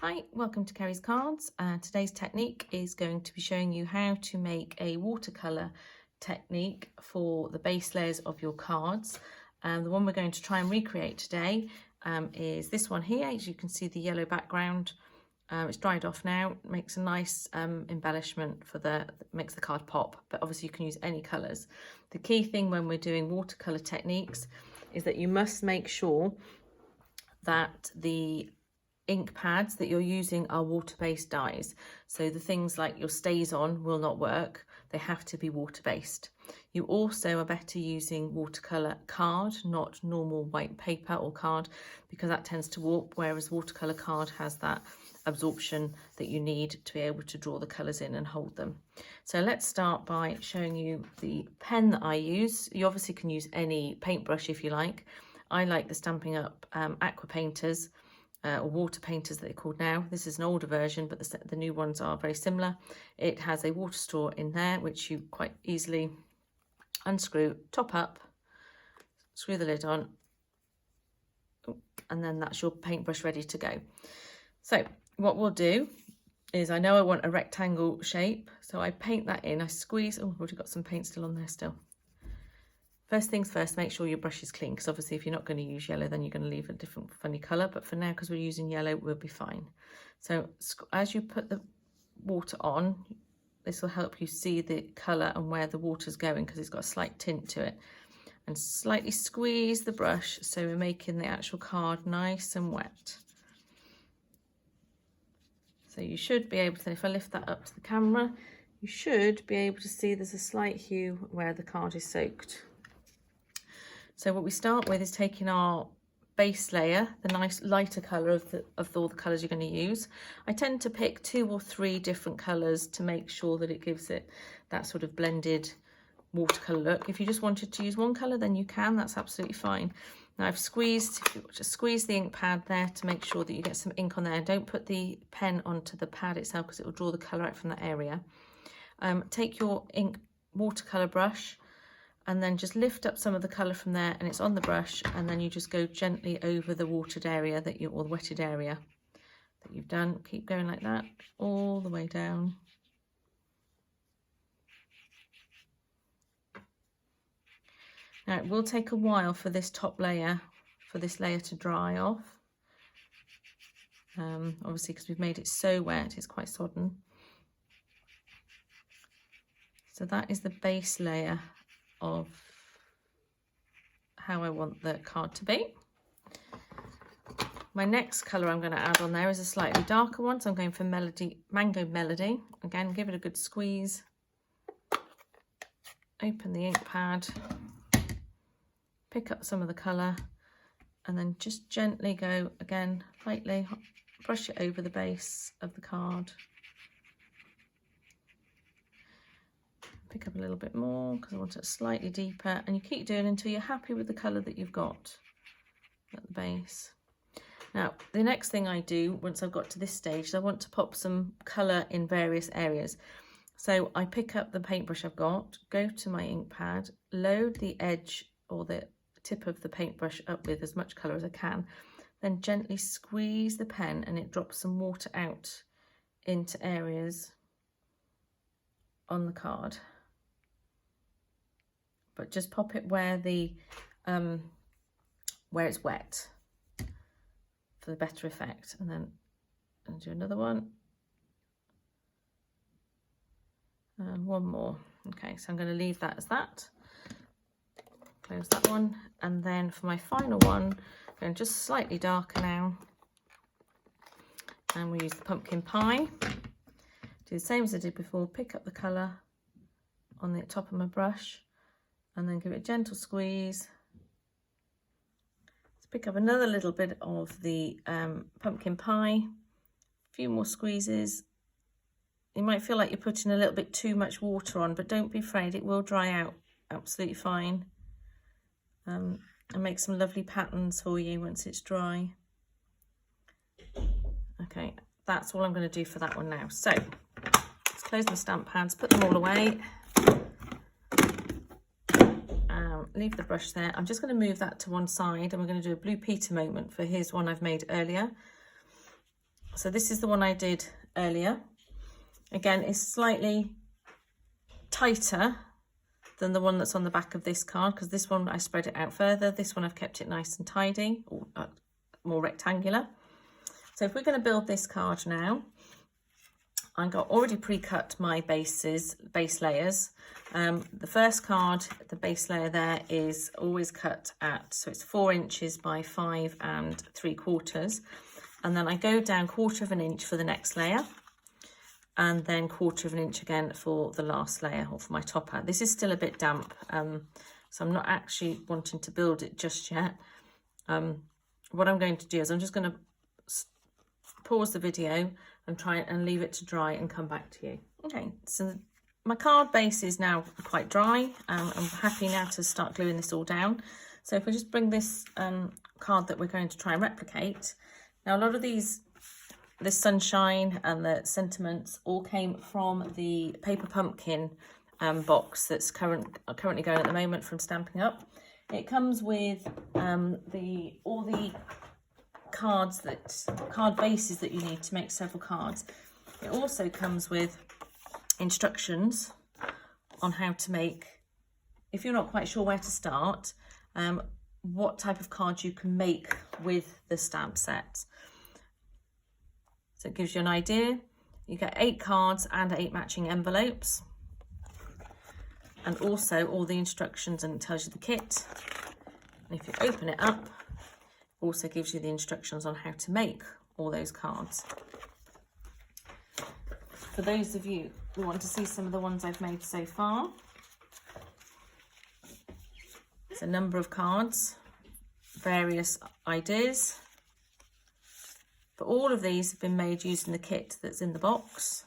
Hi, welcome to Kerry's Cards. Today's technique is going to be showing you how to make a watercolour technique for the base layers of your cards. The one we're going to try and recreate today is this one here. As you can see, the yellow background. It's dried off now. It makes a nice embellishment makes the card pop, but obviously you can use any colours. The key thing when we're doing watercolour techniques is that you must make sure that the ink pads that you're using are water-based dyes. So the things like your StazOn will not work. They have to be water-based. You also are better using watercolour card, not normal white paper or card, because that tends to warp, whereas watercolour card has that absorption that you need to be able to draw the colours in and hold them. So let's start by showing you the pen that I use. You obviously can use any paintbrush if you like. I like the Stampin' Up aqua painters, or water painters that they're called now. This is an older version, but the new ones are very similar. It has a water straw in there, which you quite easily unscrew, top up, screw the lid on, and then that's your paintbrush ready to go. So what we'll do is, I know I want a rectangle shape, so I paint that in, I squeeze. Oh, I've already got some paint still on there still. First things first, make sure your brush is clean, because obviously if you're not going to use yellow, then you're going to leave a different funny colour. But for now, because we're using yellow, we'll be fine. So as you put the water on, this will help you see the colour and where the water's going, because it's got a slight tint to it. And slightly squeeze the brush so we're making the actual card nice and wet. So you should be able to, if I lift that up to the camera, you should be able to see there's a slight hue where the card is soaked. So what we start with is taking our base layer, the nice lighter colour of all the colours you're going to use. I tend to pick 2 or 3 different colours to make sure that it gives it that sort of blended watercolour look. If you just wanted to use one colour, then you can, that's absolutely fine. Now I've squeezed the ink pad there to make sure that you get some ink on there. Don't put the pen onto the pad itself, because it will draw the colour out from that area. Take your ink watercolour brush, and then just lift up some of the colour from there, and it's on the brush, and then you just go gently over the watered area or the wetted area that you've done. Keep going like that all the way down. Now it will take a while for this top layer, to dry off. Obviously because we've made it so wet, it's quite sodden. So that is the base layer of how I want the card to be. My next colour I'm going to add on there is a slightly darker one, so I'm going for Mango Melody. Again, give it a good squeeze. Open the ink pad, pick up some of the colour, and then just gently go, again, lightly brush it over the base of the card. Pick up a little bit more because I want it slightly deeper, and you keep doing until you're happy with the colour that you've got at the base. Now the next thing I do once I've got to this stage is I want to pop some colour in various areas. So I pick up the paintbrush I've got, go to my ink pad, load the edge or the tip of the paintbrush up with as much colour as I can, then gently squeeze the pen and it drops some water out into areas on the card. But just pop it where it's wet for the better effect. And then I'll do another one. And one more. Okay, so I'm going to leave that as that. Close that one. And then for my final one, I'm going just slightly darker now. And we use the pumpkin pie. Do the same as I did before. Pick up the colour on the top of my brush, and then give it a gentle squeeze. Let's pick up another little bit of the pumpkin pie, a few more squeezes. You might feel like you're putting a little bit too much water on, but don't be afraid, it will dry out absolutely fine. And make some lovely patterns for you once it's dry. Okay, that's all I'm going to do for that one now. So let's close my stamp pads, put them all away. Leave the brush there. I'm just going to move that to one side, and we're going to do a Blue Peter moment for his one I've made earlier. So this is the one I did earlier. Again, it's slightly tighter than the one that's on the back of this card, because this one I spread it out further. This one I've kept it nice and tidy, or more rectangular. So if we're going to build this card now, I've got already pre-cut my base layers. The first card, the base layer there is always cut at, so it's 4 inches by 5 3/4. And then I go down 1/4 of an inch for the next layer, and then 1/4 of an inch again for the last layer, or for my topper. This is still a bit damp, so I'm not actually wanting to build it just yet. What I'm going to do is I'm just going to pause the video and try and leave it to dry and come back to you. Okay, so my card base is now quite dry. I'm happy now to start gluing this all down. So if we just bring this card that we're going to try and replicate. Now a lot of this sunshine and the sentiments all came from the paper pumpkin box that's currently going at the moment from Stampin' Up. It comes with all the card bases that you need to make several cards. It also comes with instructions on how to make, if you're not quite sure where to start, what type of cards you can make with the stamp set. So it gives you an idea. You get 8 cards and 8 matching envelopes, and also all the instructions, and it tells you the kit. And if you open it up, also gives you the instructions on how to make all those cards. For those of you who want to see some of the ones I've made so far, there's a number of cards, various ideas, but all of these have been made using the kit that's in the box.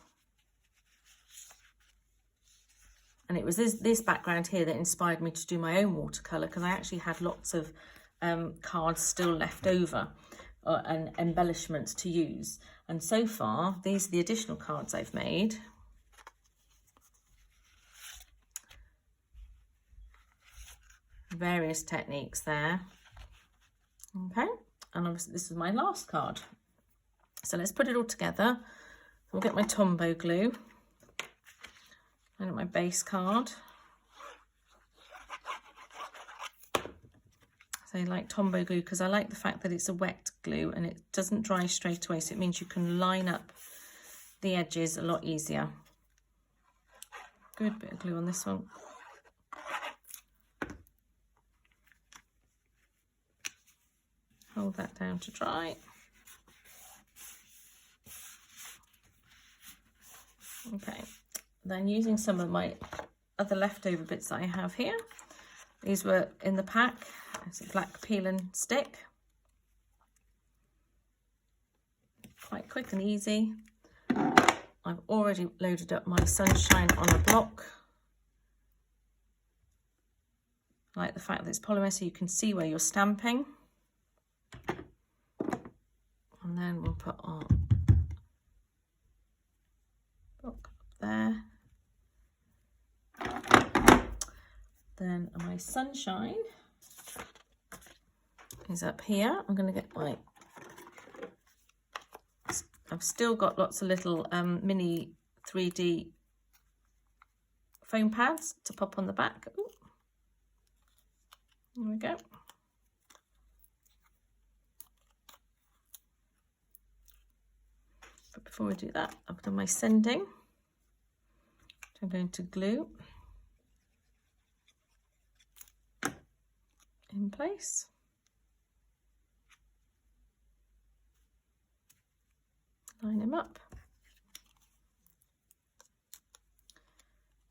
And it was this background here that inspired me to do my own watercolour, because I actually had lots of cards still left over and embellishments to use. And so far, these are the additional cards I've made. Various techniques there. Okay, and obviously this is my last card. So let's put it all together. I'll get my Tombow glue and my base card. So I like Tombow glue because I like the fact that it's a wet glue and it doesn't dry straight away, so it means you can line up the edges a lot easier. Good bit of glue on this one. Hold that down to dry. Okay, then using some of my other leftover bits that I have here. These were in the pack. It's a black peel and stick. Quite quick and easy. I've already loaded up my sunshine on a block. I like the fact that it's polymer so you can see where you're stamping. And then we'll put our block up there. Then my sunshine is up here. I'm going to get my, I've still got lots of little mini 3D foam pads to pop on the back. Ooh. There we go. But before we do that, I've done my sending, which I'm going to glue in place. Line him up.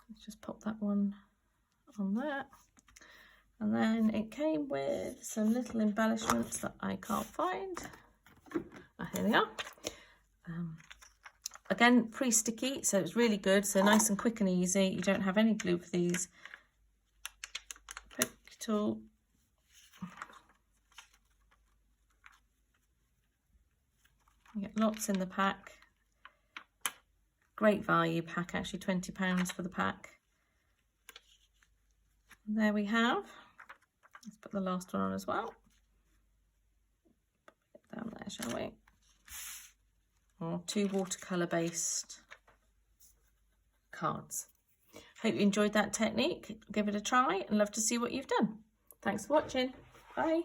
Let's just pop that one on there. And then it came with some little embellishments that I can't find. Ah, here they are. Again, pre-sticky, so it's really good. So nice and quick and easy. You don't have any glue for these. Poke tool. You get lots in the pack. Great value pack, actually £20 for the pack. And there we have. Let's put the last one on as well. Put it down there, shall we? or 2 watercolour based cards. Hope you enjoyed that technique. Give it a try and love to see what you've done. Thanks for watching. Bye.